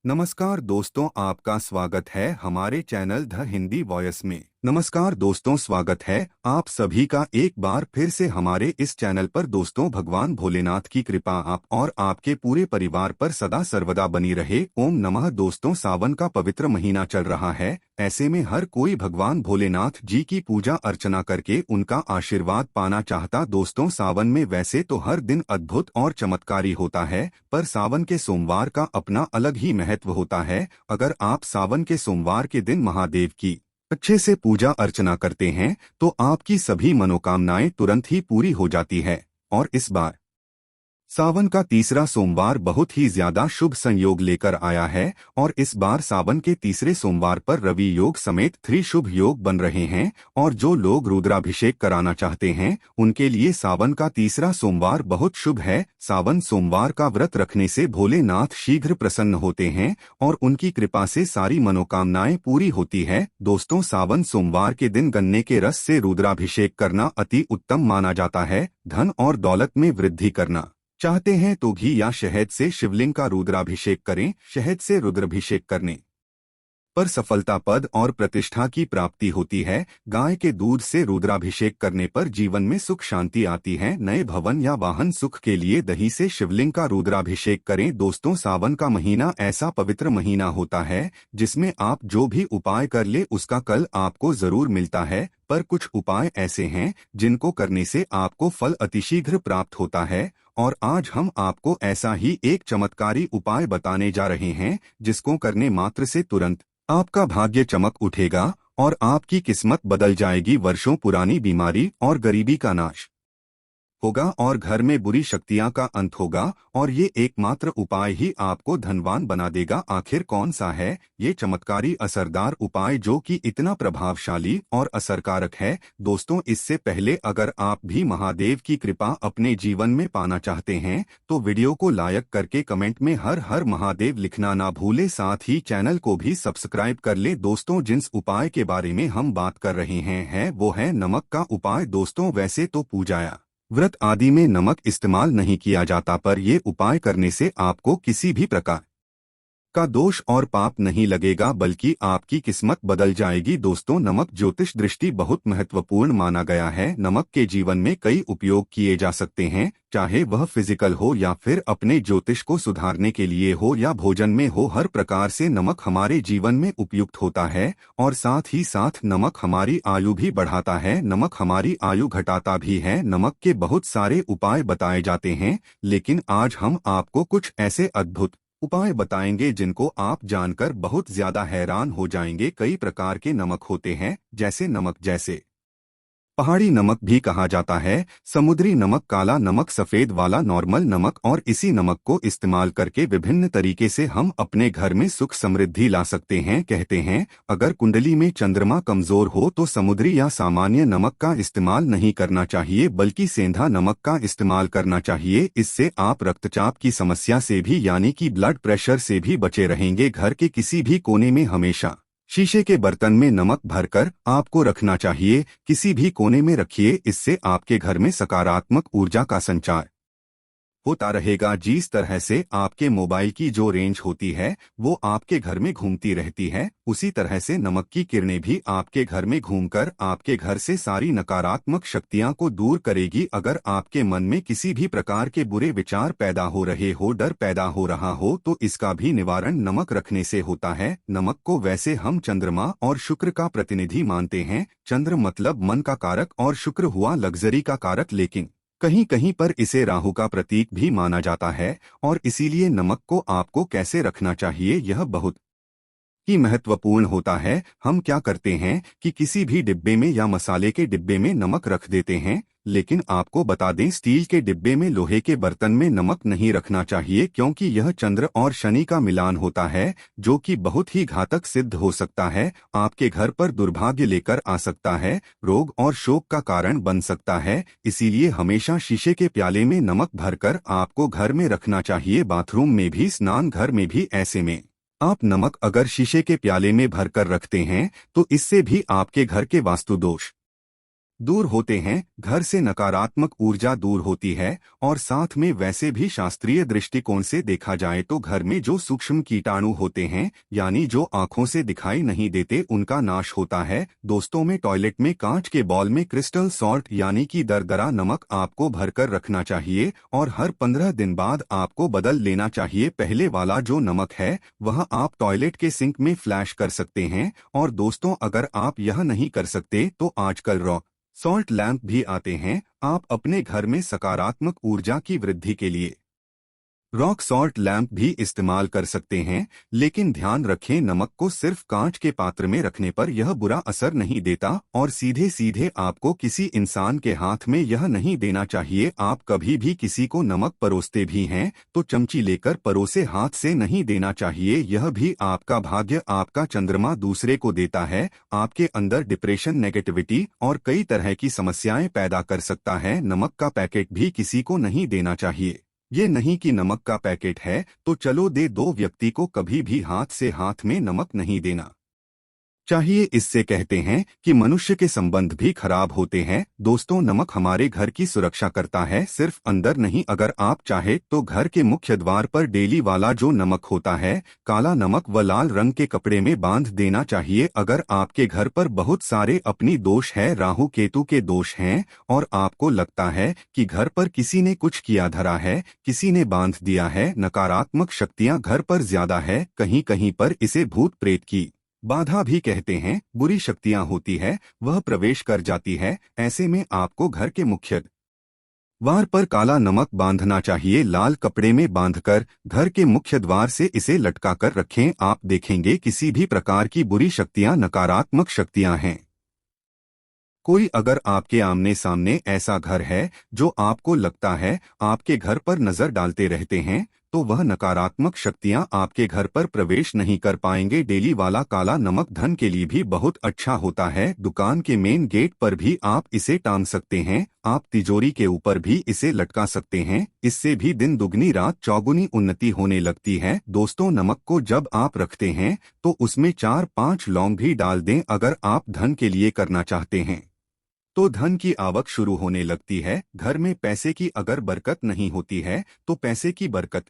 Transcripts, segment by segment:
नमस्कार दोस्तों, आपका स्वागत है हमारे चैनल द हिंदी वॉयस में। नमस्कार दोस्तों, स्वागत है आप सभी का एक बार फिर से हमारे इस चैनल पर। दोस्तों, भगवान भोलेनाथ की कृपा आप और आपके पूरे परिवार पर सदा सर्वदा बनी रहे। ओम नमः। दोस्तों, सावन का पवित्र महीना चल रहा है। ऐसे में हर कोई भगवान भोलेनाथ जी की पूजा अर्चना करके उनका आशीर्वाद पाना चाहता। दोस्तों, सावन में वैसे तो हर दिन अद्भुत और चमत्कारी होता है, पर सावन के सोमवार का अपना अलग ही महत्व होता है। अगर आप सावन के सोमवार के दिन महादेव की अच्छे से पूजा अर्चना करते हैं तो आपकी सभी मनोकामनाएं तुरंत ही पूरी हो जाती है। और इस बार सावन का तीसरा सोमवार बहुत ही ज्यादा शुभ संयोग लेकर आया है और इस बार सावन के तीसरे सोमवार पर रवि योग समेत 3 शुभ योग बन रहे हैं। और जो लोग रुद्राभिषेक कराना चाहते हैं उनके लिए सावन का तीसरा सोमवार बहुत शुभ है। सावन सोमवार का व्रत रखने से भोलेनाथ शीघ्र प्रसन्न होते हैं और उनकी कृपा से सारी मनोकामनाएं पूरी होती है। दोस्तों, सावन सोमवार के दिन गन्ने के रस से रुद्राभिषेक करना अति उत्तम माना जाता है। धन और दौलत में वृद्धि करना चाहते हैं तो घी या शहद से शिवलिंग का रुद्राभिषेक करें। शहद से रुद्राभिषेक करने पर सफलता, पद और प्रतिष्ठा की प्राप्ति होती है। गाय के दूध से रुद्राभिषेक करने पर जीवन में सुख शांति आती है। नए भवन या वाहन सुख के लिए दही से शिवलिंग का रुद्राभिषेक करें। दोस्तों, सावन का महीना ऐसा पवित्र महीना होता है जिसमें आप जो भी उपाय कर ले उसका कल आपको जरूर मिलता है। पर कुछ उपाय ऐसे हैं जिनको करने से आपको फल अतिशीघ्र प्राप्त होता है और आज हम आपको ऐसा ही एक चमत्कारी उपाय बताने जा रहे हैं जिसको करने मात्र से तुरंत आपका भाग्य चमक उठेगा और आपकी किस्मत बदल जाएगी। वर्षों पुरानी बीमारी और गरीबी का नाश होगा और घर में बुरी शक्तियां का अंत होगा और ये एकमात्र उपाय ही आपको धनवान बना देगा। आखिर कौन सा है ये चमत्कारी असरदार उपाय जो कि इतना प्रभावशाली और असरकारक है? दोस्तों, इससे पहले अगर आप भी महादेव की कृपा अपने जीवन में पाना चाहते हैं तो वीडियो को लाइक करके कमेंट में हर हर महादेव लिखना ना भूले। साथ ही चैनल को भी सब्सक्राइब कर ले। दोस्तों, जिस उपाय के बारे में हम बात कर रहे हैं वो है नमक का उपाय। दोस्तों, वैसे तो पूजा व्रत आदि में नमक इस्तेमाल नहीं किया जाता, पर ये उपाय करने से आपको किसी भी प्रकार का दोष और पाप नहीं लगेगा बल्कि आपकी किस्मत बदल जाएगी। दोस्तों, नमक ज्योतिष दृष्टि बहुत महत्वपूर्ण माना गया है। नमक के जीवन में कई उपयोग किए जा सकते हैं, चाहे वह फिजिकल हो या फिर अपने ज्योतिष को सुधारने के लिए हो या भोजन में हो। हर प्रकार से नमक हमारे जीवन में उपयुक्त होता है और साथ ही साथ नमक हमारी आयु भी बढ़ाता है, नमक हमारी आयु घटाता भी है। नमक के बहुत सारे उपाय बताए जाते हैं, लेकिन आज हम आपको कुछ ऐसे अद्भुत उपाय बताएंगे जिनको आप जानकर बहुत ज्यादा हैरान हो जाएंगे। कई प्रकार के नमक होते हैं, जैसे नमक जैसे पहाड़ी नमक भी कहा जाता है, समुद्री नमक, काला नमक, सफेद वाला नॉर्मल नमक। और इसी नमक को इस्तेमाल करके विभिन्न तरीके से हम अपने घर में सुख समृद्धि ला सकते हैं। कहते हैं अगर कुंडली में चंद्रमा कमजोर हो तो समुद्री या सामान्य नमक का इस्तेमाल नहीं करना चाहिए बल्कि सेंधा नमक का इस्तेमाल करना चाहिए। इससे आप रक्तचाप की समस्या से भी यानी कि ब्लड प्रेशर से भी बचे रहेंगे। घर के किसी भी कोने में हमेशा शीशे के बर्तन में नमक भरकर आपको रखना चाहिए। किसी भी कोने में रखिए, इससे आपके घर में सकारात्मक ऊर्जा का संचार होता रहेगा। जिस तरह से आपके मोबाइल की जो रेंज होती है वो आपके घर में घूमती रहती है, उसी तरह से नमक की किरणें भी आपके घर में घूमकर आपके घर से सारी नकारात्मक शक्तियां को दूर करेगी। अगर आपके मन में किसी भी प्रकार के बुरे विचार पैदा हो रहे हो, डर पैदा हो रहा हो, तो इसका भी निवारण नमक रखने से होता है। नमक को वैसे हम चंद्रमा और शुक्र का प्रतिनिधि मानते हैं। चंद्र मतलब मन का कारक और शुक्र हुआ लग्जरी का कारक, लेकिन कहीं कहीं पर इसे राहु का प्रतीक भी माना जाता है और इसीलिए नमक को आपको कैसे रखना चाहिए यह बहुत ही महत्वपूर्ण होता है। हम क्या करते हैं कि किसी भी डिब्बे में या मसाले के डिब्बे में नमक रख देते हैं, लेकिन आपको बता दें स्टील के डिब्बे में, लोहे के बर्तन में नमक नहीं रखना चाहिए क्योंकि यह चंद्र और शनि का मिलान होता है जो कि बहुत ही घातक सिद्ध हो सकता है। आपके घर पर दुर्भाग्य लेकर आ सकता है, रोग और शोक का कारण बन सकता है। इसीलिए हमेशा शीशे के प्याले में नमक भरकर आपको घर में रखना चाहिए, बाथरूम में भी, स्नान घर में भी। ऐसे में आप नमक अगर शीशे के प्याले में भरकर रखते हैं तो इससे भी आपके घर के वास्तु दोष दूर होते हैं, घर से नकारात्मक ऊर्जा दूर होती है। और साथ में वैसे भी शास्त्रीय दृष्टिकोण से देखा जाए तो घर में जो सूक्ष्म कीटाणु होते हैं, यानी जो आंखों से दिखाई नहीं देते, उनका नाश होता है। दोस्तों में टॉयलेट में कांच के बॉल में क्रिस्टल सॉल्ट यानी कि दरदरा नमक आपको भरकर रखना चाहिए और हर 15 दिन बाद आपको बदल लेना चाहिए। पहले वाला जो नमक है वह आप टॉयलेट के सिंक में फ्लैश कर सकते हैं। और दोस्तों, अगर आप यह नहीं कर सकते तो आजकल रॉक सॉल्ट लैंप भी आते हैं। आप अपने घर में सकारात्मक ऊर्जा की वृद्धि के लिए रॉक सॉल्ट लैंप भी इस्तेमाल कर सकते हैं। लेकिन ध्यान रखें, नमक को सिर्फ कांच के पात्र में रखने पर यह बुरा असर नहीं देता और सीधे सीधे आपको किसी इंसान के हाथ में यह नहीं देना चाहिए। आप कभी भी किसी को नमक परोसते भी हैं तो चमची लेकर परोसे हाथ से नहीं देना चाहिए। यह भी आपका भाग्य, आपका चंद्रमा दूसरे को देता है। आपके अंदर डिप्रेशन, नेगेटिविटी और कई तरह की समस्याएं पैदा कर सकता है। नमक का पैकेट भी किसी को नहीं देना चाहिए। ये नहीं कि नमक का पैकेट है तो चलो दे दो, व्यक्ति को कभी भी हाथ से हाथ में नमक नहीं देना चाहिए। इससे कहते हैं कि मनुष्य के संबंध भी खराब होते हैं। दोस्तों, नमक हमारे घर की सुरक्षा करता है, सिर्फ अंदर नहीं। अगर आप चाहे तो घर के मुख्य द्वार पर डेली वाला जो नमक होता है, काला नमक, व लाल रंग के कपड़े में बांध देना चाहिए। अगर आपके घर पर बहुत सारे अपनी दोष है, राहु केतु के दोष हैं, और आपको लगता है कि घर पर किसी ने कुछ किया धरा है, किसी ने बांध दिया है, नकारात्मक शक्तियां घर पर ज्यादा है, कहीं कहीं पर इसे भूत प्रेत की बाधा भी कहते हैं, बुरी शक्तियां होती है, वह प्रवेश कर जाती है। ऐसे में आपको घर के मुख्य द्वार पर काला नमक बांधना चाहिए। लाल कपड़े में बांधकर घर के मुख्य द्वार से इसे लटका कर रखें। आप देखेंगे किसी भी प्रकार की बुरी शक्तियां, नकारात्मक शक्तियां हैं। कोई अगर आपके आमने सामने ऐसा घर है जो आपको लगता है आपके घर पर नजर डालते रहते हैं, तो वह नकारात्मक शक्तियां आपके घर पर प्रवेश नहीं कर पाएंगे। डेली वाला काला नमक धन के लिए भी बहुत अच्छा होता है। दुकान के मेन गेट पर भी आप इसे टांग सकते हैं। आप तिजोरी के ऊपर भी इसे लटका सकते हैं। इससे भी दिन दुगनी रात चौगुनी उन्नति होने लगती है। दोस्तों, नमक को जब आप रखते हैं तो उसमें 4-5 लौंग भी डाल दें। अगर आप धन के लिए करना चाहते हैं तो धन की आवक शुरू होने लगती है। घर में पैसे की अगर बरकत नहीं होती है तो पैसे की बरकत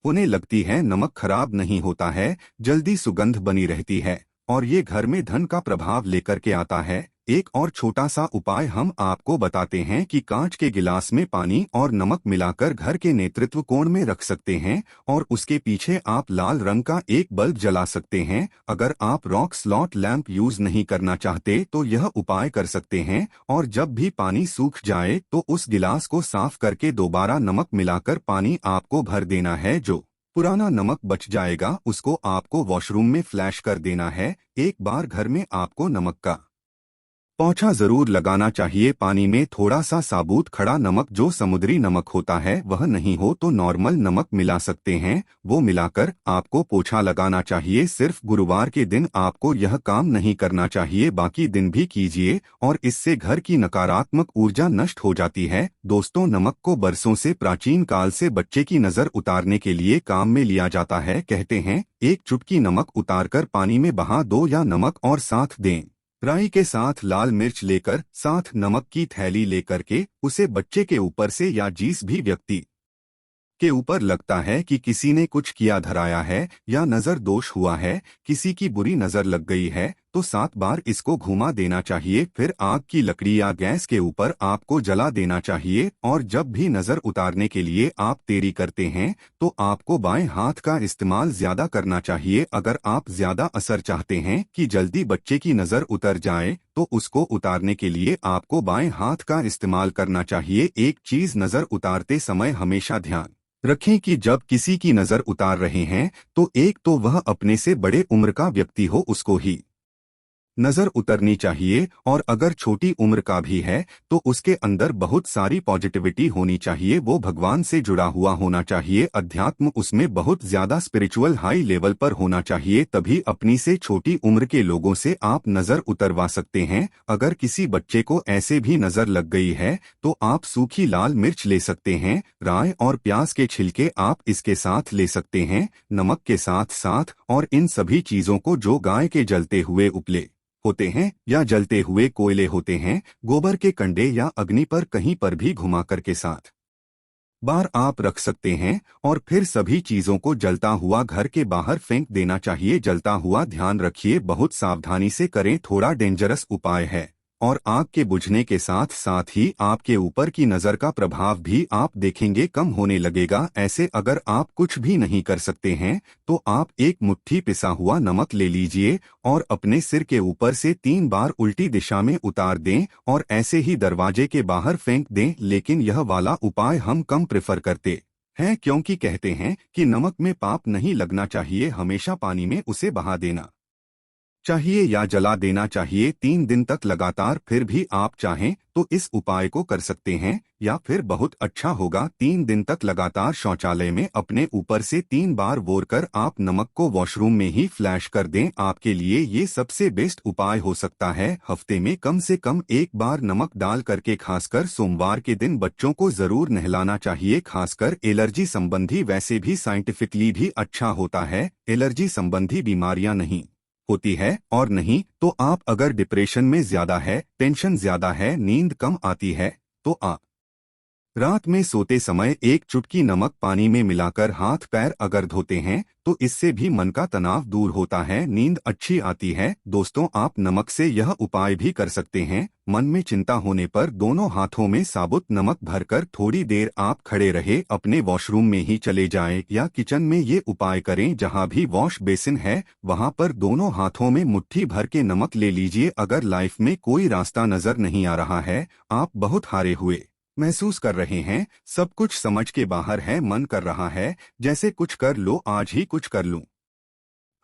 होने लगती है। नमक खराब नहीं होता है, जल्दी सुगंध बनी रहती है और ये घर में धन का प्रभाव लेकर के आता है। एक और छोटा सा उपाय हम आपको बताते हैं कि कांच के गिलास में पानी और नमक मिलाकर घर के नेतृत्व कोण में रख सकते हैं और उसके पीछे आप लाल रंग का एक बल्ब जला सकते हैं। अगर आप रॉक सॉल्ट लैंप यूज नहीं करना चाहते तो यह उपाय कर सकते हैं। और जब भी पानी सूख जाए तो उस गिलास को साफ करके दोबारा नमक मिलाकर पानी आपको भर देना है। जो पुराना नमक बच जाएगा उसको आपको वॉशरूम में फ्लैश कर देना है। एक बार घर में आपको नमक का पोंछा जरूर लगाना चाहिए। पानी में थोड़ा सा साबुत खड़ा नमक, जो समुद्री नमक होता है, वह नहीं हो तो नॉर्मल नमक मिला सकते हैं। वो मिलाकर आपको पोंछा लगाना चाहिए। सिर्फ गुरुवार के दिन आपको यह काम नहीं करना चाहिए, बाकी दिन भी कीजिए और इससे घर की नकारात्मक ऊर्जा नष्ट हो जाती है। दोस्तों, नमक को बरसों से, प्राचीन काल से बच्चे की नजर उतारने के लिए काम में लिया जाता है। कहते हैं एक चुटकी नमक उतारकर पानी में बहा दो या नमक और साथ दें राई के साथ लाल मिर्च लेकर, साथ नमक की थैली लेकर के उसे बच्चे के ऊपर से या जिस भी व्यक्ति के ऊपर लगता है कि किसी ने कुछ किया धराया है या नजर दोष हुआ है, किसी की बुरी नजर लग गई है, तो 7 बार इसको घुमा देना चाहिए। फिर आग की लकड़ी या गैस के ऊपर आपको जला देना चाहिए। और जब भी नजर उतारने के लिए आप देरी करते हैं तो आपको बाएं हाथ का इस्तेमाल ज्यादा करना चाहिए। अगर आप ज्यादा असर चाहते हैं कि जल्दी बच्चे की नजर उतर जाए तो उसको उतारने के लिए आपको बाएं हाथ का इस्तेमाल करना चाहिए। एक चीज नजर उतारते समय हमेशा ध्यान रखें कि जब किसी की नजर उतार रहे हैं तो एक तो वह अपने से बड़े उम्र का व्यक्ति हो, उसको ही नजर उतरनी चाहिए। और अगर छोटी उम्र का भी है तो उसके अंदर बहुत सारी पॉजिटिविटी होनी चाहिए। वो भगवान से जुड़ा हुआ होना चाहिए, अध्यात्म उसमें बहुत ज्यादा स्पिरिचुअल हाई लेवल पर होना चाहिए। तभी अपनी से छोटी उम्र के लोगों से आप नजर उतरवा सकते हैं। अगर किसी बच्चे को ऐसे भी नजर लग गई है तो आप सूखी लाल मिर्च ले सकते हैं, राय और प्याज के छिलके आप इसके साथ ले सकते हैं, नमक के साथ साथ, और इन सभी चीजों को जो गाय के जलते हुए उपले होते हैं या जलते हुए कोयले होते हैं, गोबर के कंडे या अग्नि पर कहीं पर भी घुमाकर के साथ बार आप रख सकते हैं और फिर सभी चीजों को जलता हुआ घर के बाहर फेंक देना चाहिए। जलता हुआ ध्यान रखिए, बहुत सावधानी से करें, थोड़ा डेंजरस उपाय है और आग के बुझने के साथ साथ ही आपके ऊपर की नजर का प्रभाव भी आप देखेंगे कम होने लगेगा। ऐसे अगर आप कुछ भी नहीं कर सकते हैं तो आप एक मुट्ठी पिसा हुआ नमक ले लीजिए और अपने सिर के ऊपर से 3 बार उल्टी दिशा में उतार दें और ऐसे ही दरवाजे के बाहर फेंक दें। लेकिन यह वाला उपाय हम कम प्रेफर करते हैं क्योंकि कहते हैं कि नमक में पाप नहीं लगना चाहिए, हमेशा पानी में उसे बहा देना चाहिए या जला देना चाहिए 3 दिन तक लगातार। फिर भी आप चाहें तो इस उपाय को कर सकते हैं या फिर बहुत अच्छा होगा 3 दिन तक लगातार शौचालय में अपने ऊपर से 3 बार वोर कर आप नमक को वॉशरूम में ही फ्लैश कर दें। आपके लिए ये सबसे बेस्ट उपाय हो सकता है। हफ्ते में कम से कम 1 बार नमक डाल करके, खासकर सोमवार के दिन बच्चों को जरूर नहलाना चाहिए, खासकर एलर्जी संबंधी। वैसे भी साइंटिफिकली भी अच्छा होता है, एलर्जी संबंधी बीमारियां नहीं होती है। और नहीं तो आप अगर डिप्रेशन में ज्यादा है, टेंशन ज्यादा है, नींद कम आती है तो आप रात में सोते समय 1 चुटकी नमक पानी में मिलाकर हाथ पैर अगर धोते हैं तो इससे भी मन का तनाव दूर होता है, नींद अच्छी आती है। दोस्तों, आप नमक से यह उपाय भी कर सकते हैं। मन में चिंता होने पर दोनों हाथों में साबुत नमक भरकर थोड़ी देर आप खड़े रहे, अपने वॉशरूम में ही चले जाएं या किचन में ये उपाय करें। जहां भी वॉश बेसिन है वहां पर दोनों हाथों में मुट्ठी भर के नमक ले लीजिए। अगर लाइफ में कोई रास्ता नजर नहीं आ रहा है, आप बहुत हारे हुए महसूस कर रहे हैं, सब कुछ समझ के बाहर है, मन कर रहा है जैसे कुछ कर लो, आज ही कुछ कर लूं,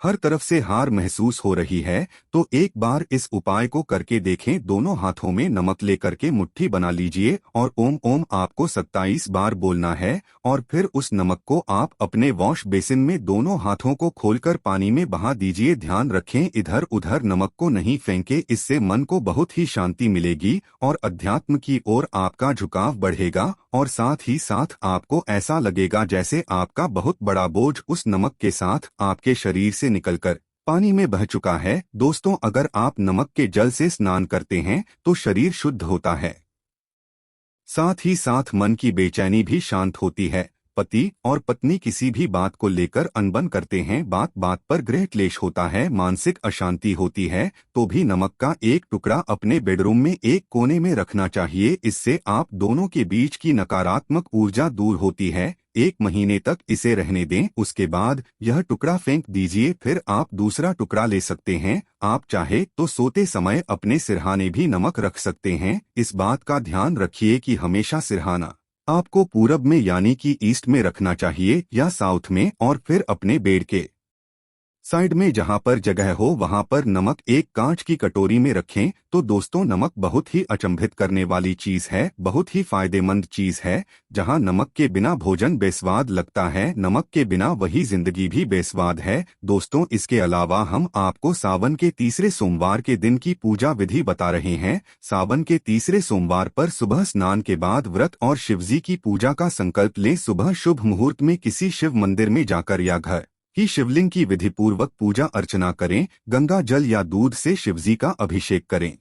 हर तरफ से हार महसूस हो रही है, तो एक बार इस उपाय को करके देखें। दोनों हाथों में नमक लेकर के मुट्ठी बना लीजिए और ओम ओम आपको 27 बार बोलना है और फिर उस नमक को आप अपने वॉश बेसिन में दोनों हाथों को खोलकर पानी में बहा दीजिए। ध्यान रखें, इधर उधर नमक को नहीं फेंके, इससे मन को बहुत ही शांति मिलेगी और अध्यात्म की ओर आपका झुकाव बढ़ेगा और साथ ही साथ आपको ऐसा लगेगा जैसे आपका बहुत बड़ा बोझ उस नमक के साथ आपके शरीर से निकलकर पानी में बह चुका है। दोस्तों, अगर आप नमक के जल से स्नान करते हैं तो शरीर शुद्ध होता है, साथ ही साथ मन की बेचैनी भी शांत होती है। पति और पत्नी किसी भी बात को लेकर अनबन करते हैं, बात बात पर गृह क्लेश होता है, मानसिक अशांति होती है, तो भी नमक का एक टुकड़ा अपने बेडरूम में एक कोने में रखना चाहिए। इससे आप दोनों के बीच की नकारात्मक ऊर्जा दूर होती है। 1 महीने तक इसे रहने दें, उसके बाद यह टुकड़ा फेंक दीजिए, फिर आप दूसरा टुकड़ा ले सकते हैं। आप चाहे तो सोते समय अपने सिरहाने भी नमक रख सकते हैं। इस बात का ध्यान रखिए कि हमेशा सिरहाना आपको पूरब में यानी कि ईस्ट में रखना चाहिए या साउथ में, और फिर अपने बेड के साइड में जहां पर जगह हो वहां पर नमक एक कांच की कटोरी में रखें। तो दोस्तों, नमक बहुत ही अचंभित करने वाली चीज है, बहुत ही फायदेमंद चीज है। जहां नमक के बिना भोजन बेस्वाद लगता है, नमक के बिना वही जिंदगी भी बेस्वाद है। दोस्तों, इसके अलावा हम आपको सावन के तीसरे सोमवार के दिन की पूजा विधि बता रहे हैं। सावन के तीसरे सोमवार पर सुबह स्नान के बाद व्रत और शिवजी की पूजा का संकल्प लें। सुबह शुभ मुहूर्त में किसी शिव मंदिर में जाकर या घर ही शिवलिंग की विधि पूर्वक पूजा अर्चना करें, गंगा जल या दूध से शिवजी का अभिषेक करें।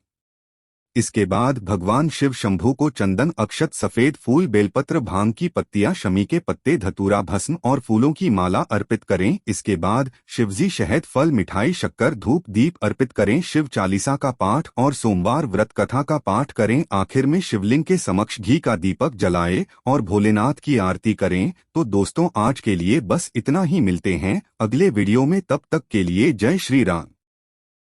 इसके बाद भगवान शिव शंभू को चंदन, अक्षत, सफेद फूल, बेलपत्र, भांग की पत्तियां, शमी के पत्ते, धतूरा, भस्म और फूलों की माला अर्पित करें। इसके बाद शिवजी शहद, फल, मिठाई, शक्कर, धूप, दीप अर्पित करें। शिव चालीसा का पाठ और सोमवार व्रत कथा का पाठ करें। आखिर में शिवलिंग के समक्ष घी का दीपक जलाएं और भोलेनाथ की आरती करें। तो दोस्तों, आज के लिए बस इतना ही, मिलते हैं अगले वीडियो में, तब तक के लिए जय श्री राम।